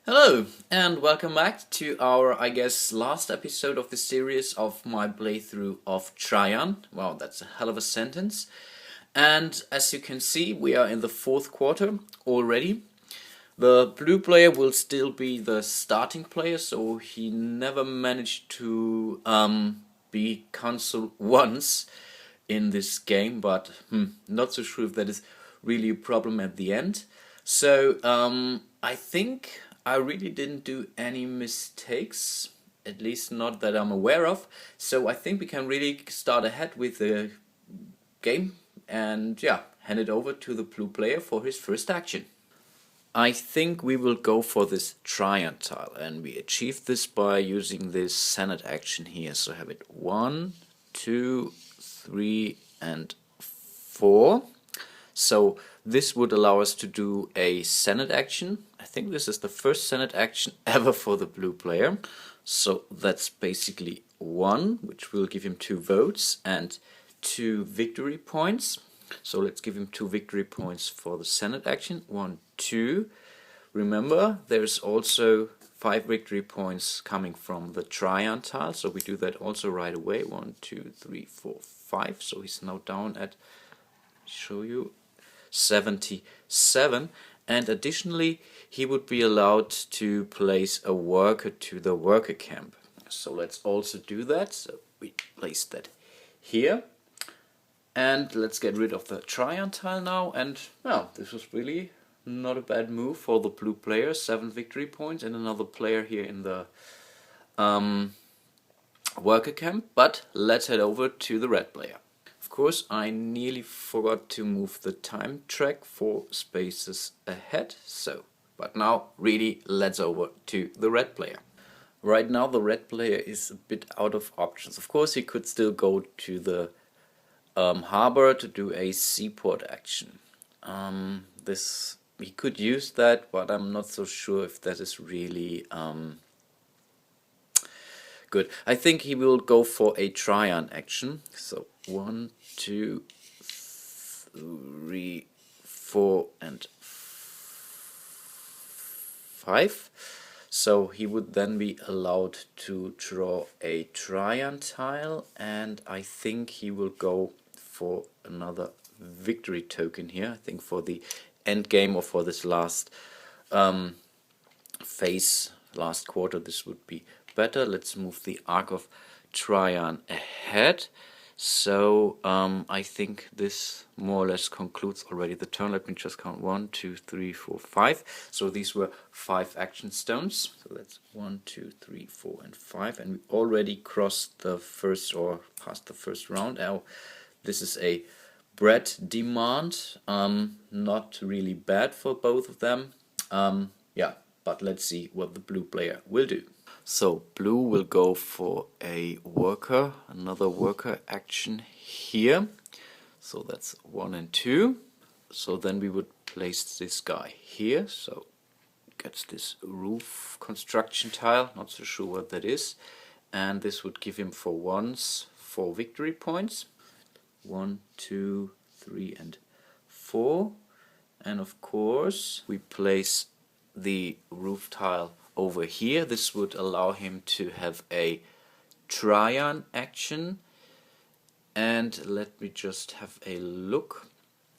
Hello, and welcome back to our, I guess, last episode of the series of my playthrough of Trajan. Wow, that's a hell of a sentence. And as you can see, we are in the fourth quarter already. The blue player will still be the starting player, so he never managed to be consul once in this game, but not so sure if that is really a problem at the end. So I think I really didn't do any mistakes, at least not that I'm aware of. So I think we can really start ahead with the game and yeah, hand it over to the blue player for his first action. I think we will go for this Trajan tile, and we achieve this by using this Senate action here. So have it 1, 2, 3 and 4. So this would allow us to do a Senate action. I think this is the first Senate action ever for the blue player. So that's basically 1, which will give him 2 votes and 2 victory points. So let's give him 2 victory points for the Senate action. 1, 2. Remember, there's also 5 victory points coming from the Trajan tile. So we do that also right away. 1, 2, 3, 4, 5. So he's now down at, show you, 77. And additionally, he would be allowed to place a worker to the worker camp. So let's also do that. So we place that here. And let's get rid of the Trajan tile now. And well, this was really not a bad move for the blue player. 7 victory points and another player here in the worker camp. But let's head over to the red player. Of course, I nearly forgot to move the time track 4 spaces ahead. But now really let's over to the red player. Right now the red player is a bit out of options. Of course, he could still go to the harbor to do a seaport action. He could use that, but I'm not so sure if that is really good. I think he will go for a Trajan action. So 1, 2, 3, 4 and 5. So he would then be allowed to draw a Trajan tile, and I think he will go for another victory token here. I think for the end game or for this last phase, last quarter, this would be better. Let's move the Arc of Trajan ahead. So I think this more or less concludes already the turn. Let me just count 1, 2, 3, 4, 5. So these were 5 action stones. So that's 1, 2, 3, 4 and 5. And we already crossed the first or passed the first round. Now this is a bread demand. Not really bad for both of them. Yeah, but let's see what the blue player will do. So blue will go for a worker, another worker action here. So that's 1 and 2. So then we would place this guy here. So gets this roof construction tile, not so sure what that is. And this would give him for once 4 victory points. 1, 2, 3 and 4. And of course we place the roof tile over here. This would allow him to have a Trajan action. And let me just have a look.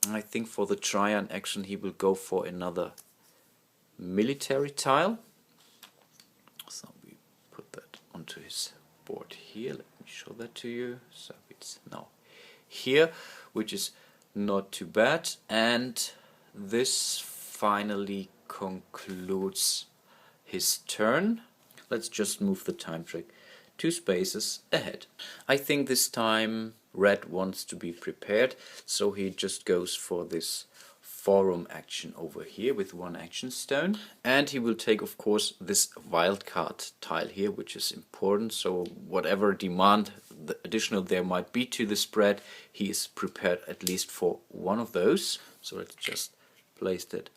I think for the Trajan action he will go for another military tile. So we put that onto his board here. Let me show that to you. So it's now here, which is not too bad. And this finally concludes his turn. Let's just move the time track 2 spaces ahead. I think this time red wants to be prepared, so he just goes for this forum action over here with 1 action stone, and he will take of course this wildcard tile here, which is important. So whatever demand additional there might be to the spread, he is prepared at least for one of those. So let's just place that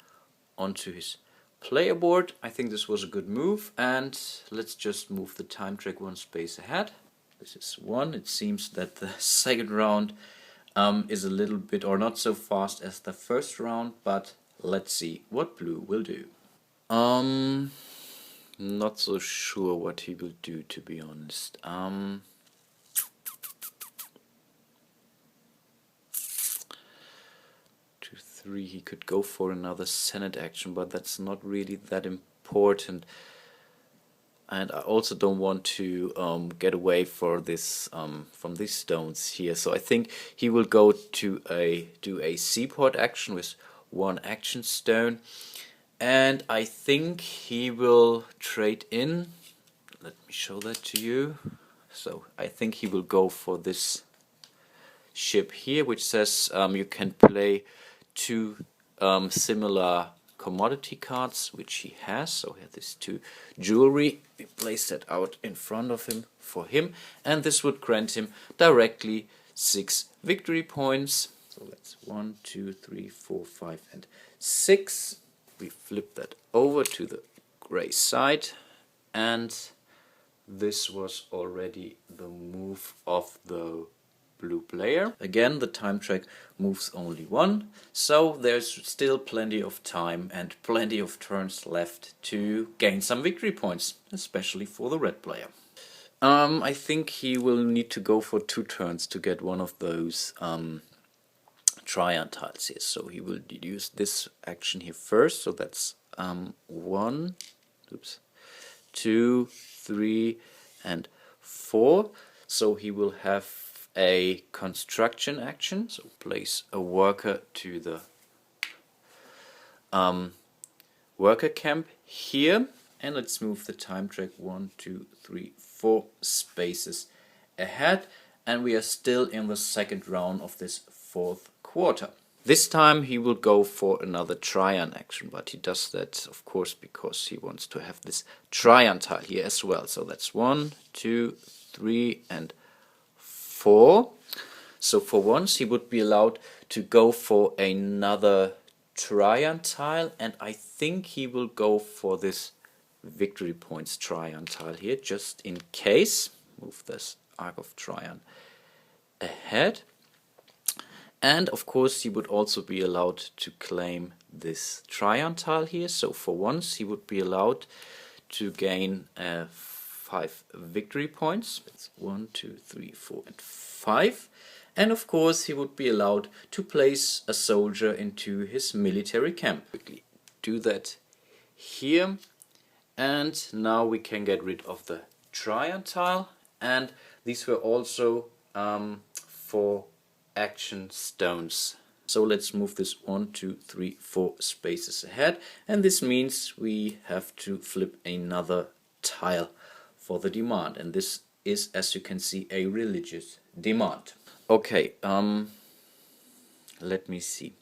onto his player board. I think this was a good move, and let's just move the time track 1 space ahead. This is 1. It seems that the second round is a little bit or not so fast as the first round, but let's see what blue will do. Not so sure what he will do, to be honest. 2-3, he could go for another Senate action, but that's not really that important. And I also don't want to get away for this from these stones here. So I think he will go to do a seaport action with one action stone, and I think he will trade in. Let me show that to you. So I think he will go for this ship here, which says you can play two similar commodity cards, which he has. So here, these two jewelry, we place that out in front of him for him, and this would grant him directly 6 victory points. So that's 1, 2, 3, 4, 5, and 6. We flip that over to the gray side, and this was already the move of the blue player. Again, the time track moves only 1, so there's still plenty of time and plenty of turns left to gain some victory points, especially for the red player. I think he will need to go for 2 turns to get one of those Trajan tiles here. So he will use this action here first, so that's 1, 2, 3, and 4. So he will have a construction action, so place a worker to the worker camp here, and let's move the time track 1, 2, 3, 4 spaces ahead, and we are still in the second round of this 4th quarter. This time he will go for another Trajan action, but he does that of course because he wants to have this Trajan tile here as well. So that's 1, 2, 3, and 4. So for once he would be allowed to go for another Trajan tile, and I think he will go for this victory points Trajan tile here, just in case. Move this Arc of Trajan ahead. And of course he would also be allowed to claim this Trajan tile here. So for once he would be allowed to gain 5 victory points. It's 1, 2, 3, 4, and 5. And of course he would be allowed to place a soldier into his military camp. Quickly do that here. And now we can get rid of the Trajan tile. And these were also 4 action stones. So let's move this 1, 2, 3, 4 spaces ahead, and this means we have to flip another tile for the demand, and this is, as you can see, a religious demand. Okay, let me see.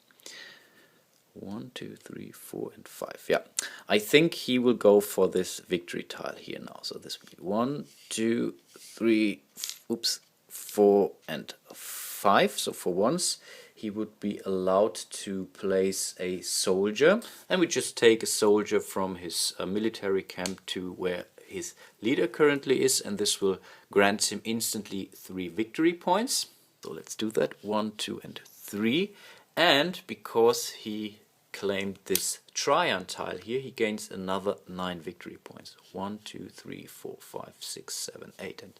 1, 2, 3, 4, and 5. Yeah, I think he will go for this victory tile here now. So this will be 1, 2, 3, 4, and 5. So for once he would be allowed to place a soldier, and we just take a soldier from his military camp to where his leader currently is, and this will grant him instantly 3 victory points. So let's do that. 1, 2, and 3. And because he claimed this Trajan tile here, he gains another 9 victory points. 1, 2, 3, 4, 5, 6, 7, 8, and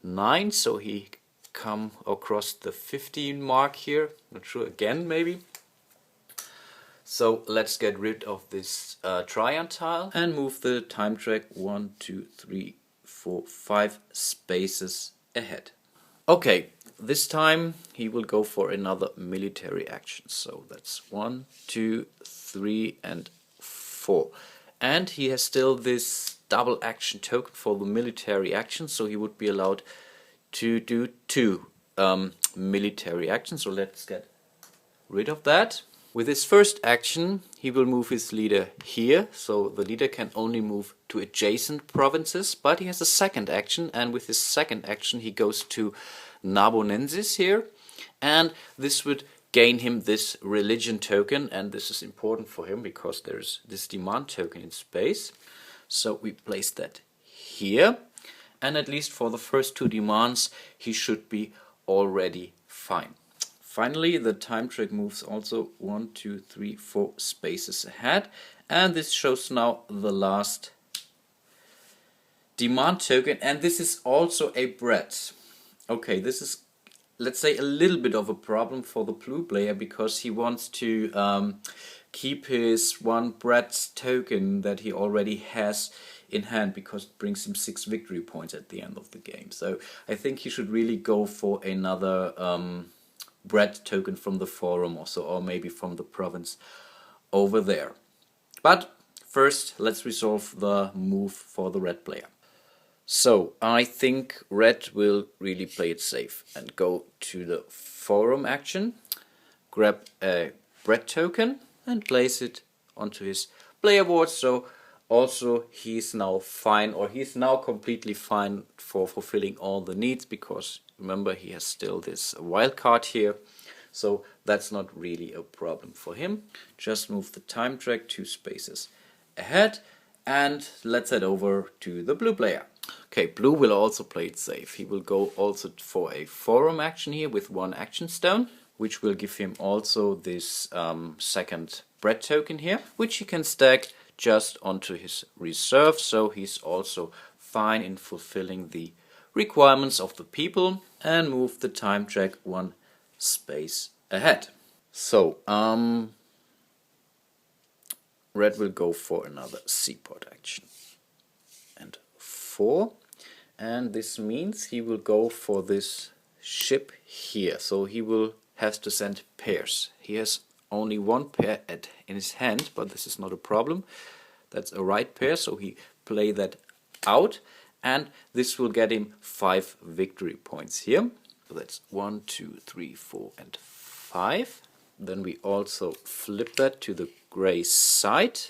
9. So he come across the 15 mark here. Not sure, again maybe. So let's get rid of this Trajan tile and move the time track 1, 2, 3, 4, 5 spaces ahead. Okay, this time he will go for another military action. So that's 1, 2, 3, and 4. And he has still this double action token for the military action, so he would be allowed to do 2 military actions. So let's get rid of that. With his first action he will move his leader here, so the leader can only move to adjacent provinces, but he has a second action, and with his second action he goes to Narbonensis here, and this would gain him this religion token, and this is important for him because there's this demand token in space. So we place that here, and at least for the first 2 demands he should be already fine. Finally, the time track moves also 1, 2, 3, 4 spaces ahead, and this shows now the last demand token, and this is also a bread. Okay, this is, let's say, a little bit of a problem for the blue player, because he wants to keep his one bread token that he already has in hand, because it brings him 6 victory points at the end of the game. So I think he should really go for another bread token from the forum also, or maybe from the province over there. But first, let's resolve the move for the red player. So I think red will really play it safe and go to the forum action, grab a bread token and place it onto his player board. So also he's now fine, or he's now completely fine for fulfilling all the needs, because remember, he has still this wild card here. So that's not really a problem for him. Just move the time track 2 spaces ahead, and let's head over to the blue player. Okay, blue will also play it safe. He will go also for a forum action here with 1 action stone, which will give him also this second bread token here, which he can stack just onto his reserve. So he's also fine in fulfilling the requirements of the people, and move the time track 1 space ahead. So red will go for another seaport action and 4, and this means he will go for this ship here. So he will have to send pairs. He has only 1 pair in his hand, but this is not a problem. That's a right pair, so he play that out, and this will get him 5 victory points here. So that's 1, 2, 3, 4, and 5. Then we also flip that to the gray side,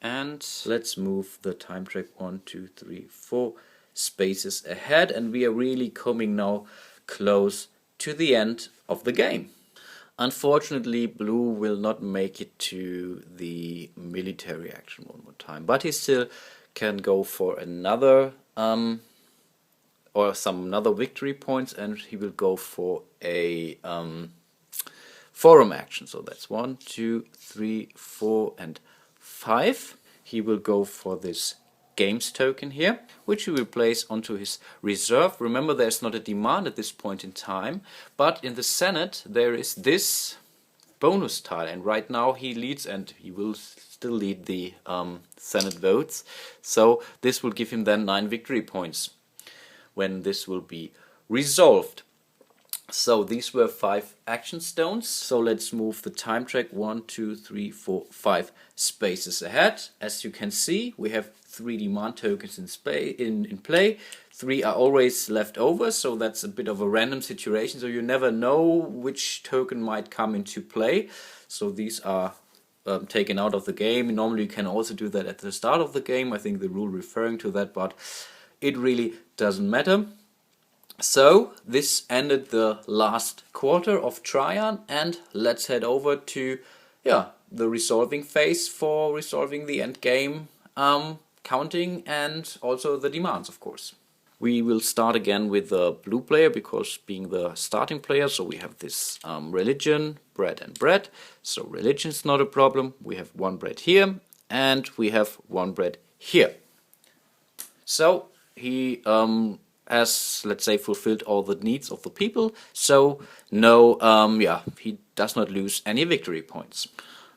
and let's move the time track 1, 2, 3, 4 spaces ahead, and we are really coming now close to the end of the game. Unfortunately, blue will not make it to the military action one more time, but he still can go for another or some another victory points, and he will go for a forum action. So that's 1, 2, 3, 4, and 5. He will go for this games token here, which he will place onto his reserve. Remember, there's not a demand at this point in time, but in the Senate there is this bonus tile, and right now he leads, and he will still lead the Senate votes. So this will give him then 9 victory points when this will be resolved. So these were 5 action stones. So let's move the time track 1, 2, 3, 4, 5 spaces ahead. As you can see, we have 3 demand tokens in play. 3 are always left over, so that's a bit of a random situation. So you never know which token might come into play. So these are taken out of the game. Normally you can also do that at the start of the game. I think the rule referring to that, but it really doesn't matter. So this ended the last quarter of Trajan, and let's head over to the resolving phase for resolving the end game, counting, and also the demands, of course. We will start again with the blue player, because being the starting player, so we have this religion, bread and bread. So religion is not a problem. We have 1 bread here, and we have 1 bread here. So he has, let's say, fulfilled all the needs of the people, so no, he does not lose any victory points.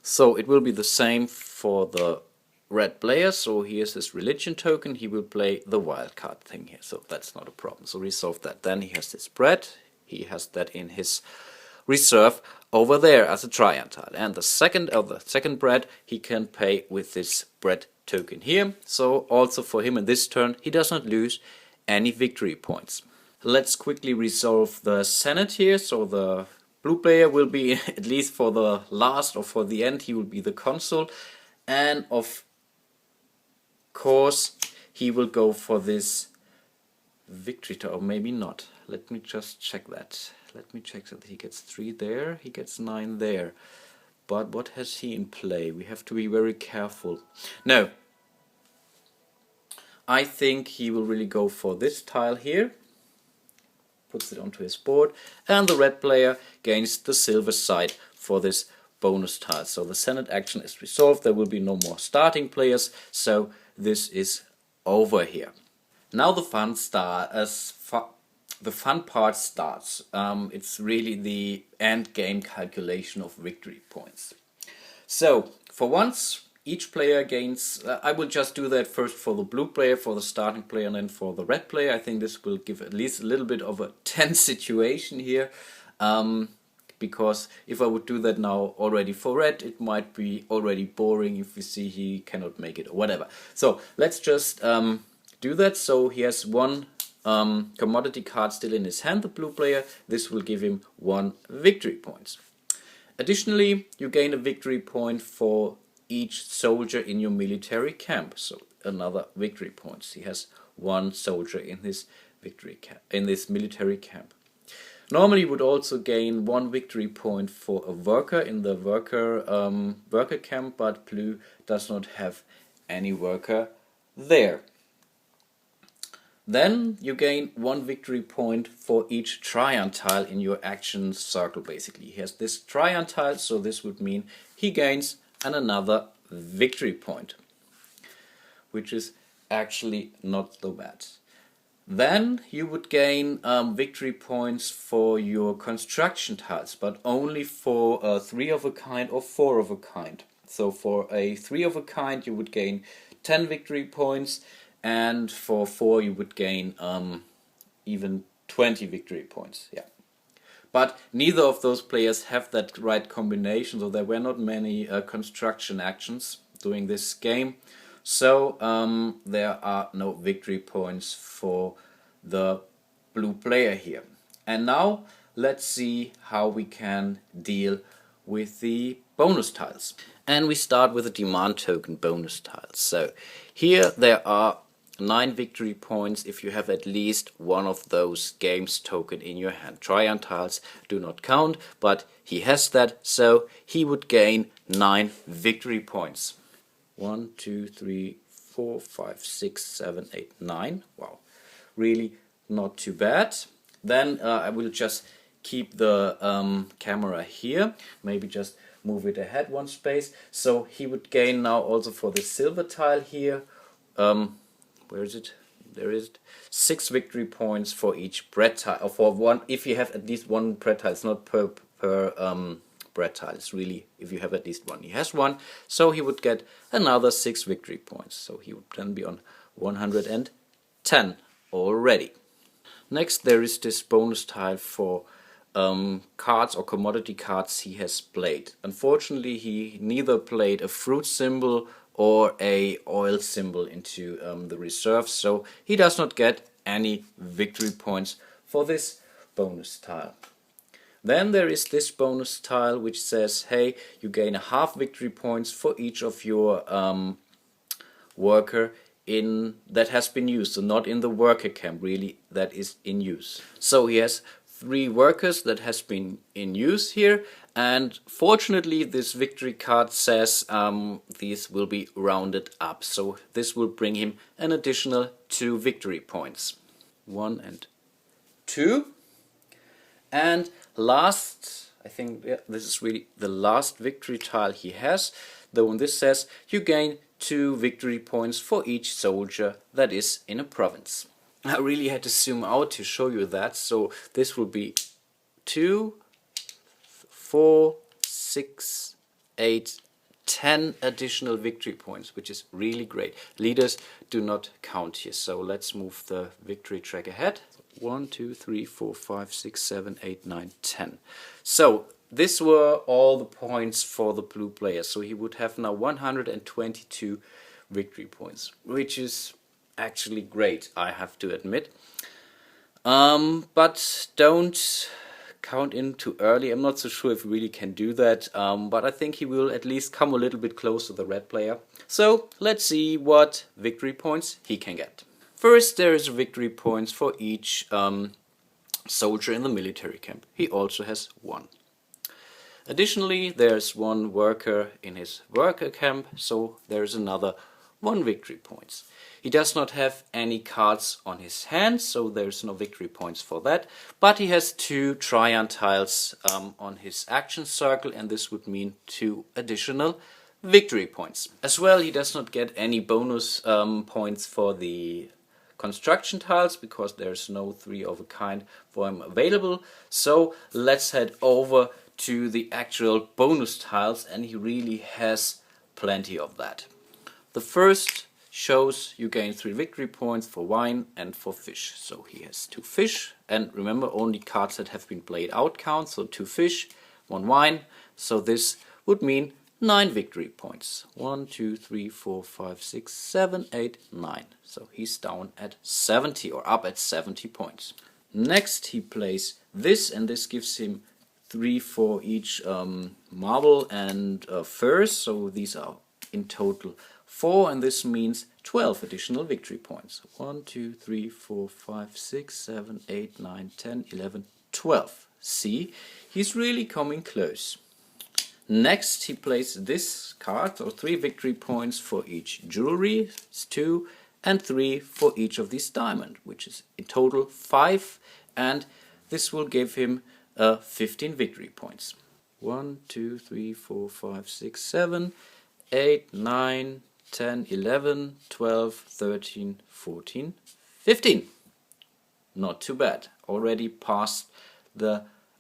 So it will be the same for the red player. So here's his religion token. He will play the wildcard thing here, so that's not a problem. So resolve that. Then he has this bread. He has that in his reserve over there as a Trajan tile. And the second bread he can pay with this bread token here. So also for him in this turn, he does not lose any victory points. Let's quickly resolve the Senate here. So the blue player will be, at least for the last or for the end, he will be the consul, and of course he will go for this victory tile, or maybe not. Let me just check that. Let me check that he gets 3 there, he gets 9 there. But what has he in play? We have to be very careful. No, I think he will really go for this tile here, puts it onto his board, and the red player gains the silver side for this bonus tile. So the Senate action is resolved. There will be no more starting players, so this is over here. Now the fun part starts. It's really the end game calculation of victory points. So for once, each player gains. I will just do that first for the blue player, for the starting player, and then for the red player. I think this will give at least a little bit of a tense situation here. Because if I would do that now already for red, it might be already boring if you see he cannot make it or whatever. So let's just do that. So he has one commodity card still in his hand, the blue player. This will give him 1 victory point. Additionally, you gain a victory point for each soldier in your military camp. So another victory point. He has 1 soldier in his military camp. Normally you would also gain 1 victory point for a worker in the worker camp, but blue does not have any worker there. Then you gain 1 victory point for each Trajan tile in your action circle, basically. He has this Trajan tile, so this would mean he gains another victory point, which is actually not so bad. Then you would gain victory points for your construction tiles, but only for 3 of a kind or 4 of a kind. So for a 3 of a kind you would gain 10 victory points, and for 4 you would gain even 20 victory points. Yeah. But neither of those players have that right combination, so there were not many construction actions during this game. So there are no victory points for the blue player here. And now let's see how we can deal with the bonus tiles. And we start with the demand token bonus tiles. So here there are 9 victory points if you have at least one of those games token in your hand. Trajan tiles do not count, but he has that, so he would gain 9 victory points. 1, 2, 3, 4, 5, 6, 7, 8, 9. Wow, really not too bad. Then I will just keep the camera here, maybe just move it ahead 1 space. So he would gain now also for the silver tile here, where is it? There is 6 victory points for each bread tile, or for 1, if you have at least 1 bread tile. It's not per bread tile, it's really if you have at least 1. He has 1, so he would get another 6 victory points. So he would then be on 110 already. Next there is this bonus tile for cards or commodity cards he has played. Unfortunately he neither played a fruit symbol or a oil symbol into the reserve, so he does not get any victory points for this bonus tile. Then there is this bonus tile which says, hey, you gain a half victory points for each of your worker that has been used, so not in the worker camp, really, that is in use. So he has 3 workers that has been in use here, and fortunately this victory card says these will be rounded up, so this will bring him an additional 2 victory points. 1 and 2. And last, I think this is really the last victory tile he has, though when this says you gain 2 victory points for each soldier that is in a province. I really had to zoom out to show you that, so this will be 2, 4, 6, 8, 10 additional victory points, which is really great. Leaders do not count here, so let's move the victory track ahead. 1, 2, 3, 4, 5, 6, 7, 8, 9, 10. So these were all the points for the blue player. So he would have now 122 victory points, which is actually great, I have to admit. But don't count in too early. I'm not so sure if he really can do that, but I think he will at least come a little bit close to the red player. So let's see what victory points he can get. First, there is victory points for each soldier in the military camp. He also has 1. Additionally, there's 1 worker in his worker camp, so there's another 1 victory points. He does not have any cards on his hand, so there's no victory points for that, but he has 2 Trajan tiles on his action circle, and this would mean 2 additional victory points. As well, he does not get any bonus points for the construction tiles because there's no 3 of a kind for him available. So let's head over to the actual bonus tiles, and he really has plenty of that. The first shows you gain 3 victory points for wine and for fish. So he has 2 fish, and remember, only cards that have been played out count. So 2 fish, 1 wine. So this would mean 9 victory points. 1, 2, 3, 4, 5, 6, 7, 8, 9. So he's down at 70 or up at 70 points. Next he plays this, and this gives him 3 for each marble and furs. So these are in total 4, and this means 12 additional victory points. 1, 2, 3, 4, 5, 6, 7, 8, 9, 10, 11, 12. See, he's really coming close. Next he plays this card, so 3 victory points for each jewelry, 2, and 3 for each of these diamond, which is in total 5, and this will give him 15 victory points. 1, 2, 3, 4, 5, 6, 7, 8, 9, 10, 11, 12, 13, 14, 15. Not too bad. Already passed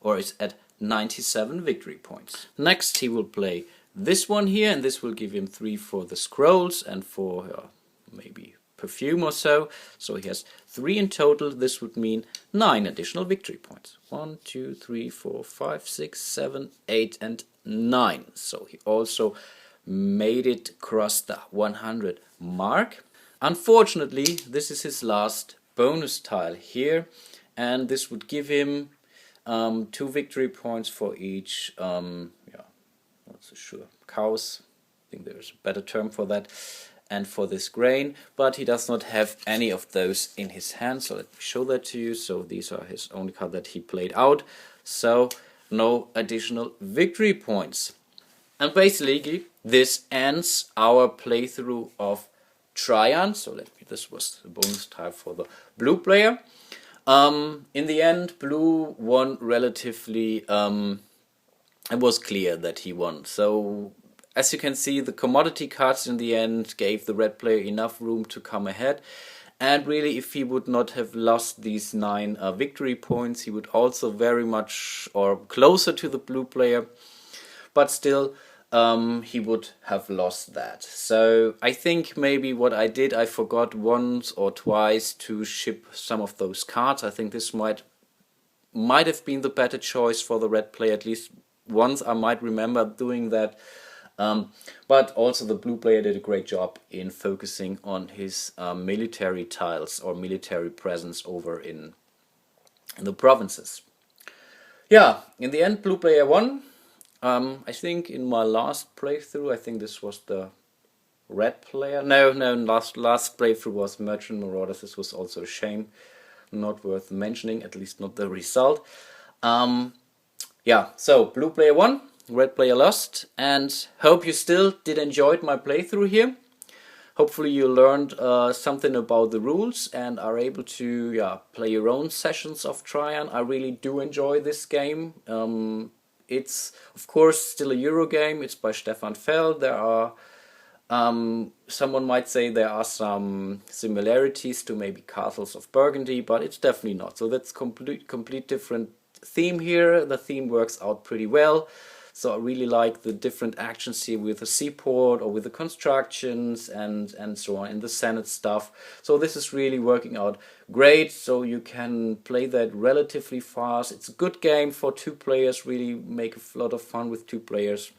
or is at 97 victory points. Next he will play this one here, and this will give him 3 for the scrolls and for maybe perfume or so. So he has 3 in total. This would mean 9 additional victory points. 1, 2, 3, 4, 5, 6, 7, 8, and 9. So he also made it across the 100 mark. Unfortunately, this is his last bonus tile here, and this would give him 2 victory points for each, not so sure, cows, I think there's a better term for that, and for this grain, but he does not have any of those in his hand, so let me show that to you. So these are his only card that he played out, so no additional victory points. And basically this ends our playthrough of Trajan. So this was the bonus tile for the blue player. In the end, blue won relatively. It was clear that he won. So as you can see, the commodity cards in the end gave the red player enough room to come ahead. And really, if he would not have lost these 9 victory points, he would also very much or closer to the blue player. But still, he would have lost that. So I think maybe what I did, I forgot once or twice to ship some of those cards. I think this might have been the better choice for the red player. At least once I might remember doing that. But also the blue player did a great job in focusing on his military tiles or military presence over in the provinces. Yeah, in the end, blue player won. I think in my last playthrough, I think this was the red player. No, last playthrough was Merchant Marauders. This was also a shame. Not worth mentioning, at least not the result. Yeah, so blue player won, red player lost, and hope you still did enjoy my playthrough here. Hopefully you learned something about the rules and are able to play your own sessions of Trajan. I really do enjoy this game. It's of course still a Euro game. It's by Stefan Feld. There are someone might say there are some similarities to maybe Castles of Burgundy, but it's definitely not. So that's complete different theme here. The theme works out pretty well. So I really like the different actions here with the seaport or with the constructions and so on, and the Senate stuff. So this is really working out great. So you can play that relatively fast. It's a good game for 2 players, really make a lot of fun with 2 players.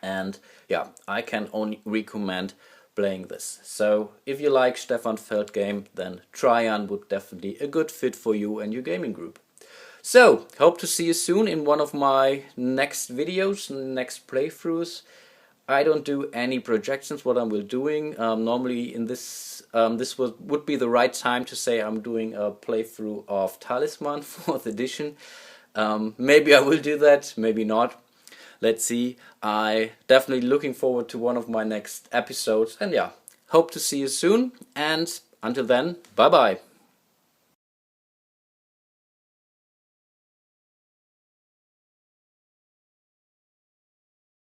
And yeah, I can only recommend playing this. So if you like Stefan Feld game, then Trajan would definitely be a good fit for you and your gaming group. So, hope to see you soon in one of my next videos, next playthroughs. I don't do any projections what I will doing. Normally in this would be the right time to say I'm doing a playthrough of Talisman 4th edition. Maybe I will do that, maybe not. Let's see. I definitely looking forward to one of my next episodes. And yeah, hope to see you soon. And until then, bye bye.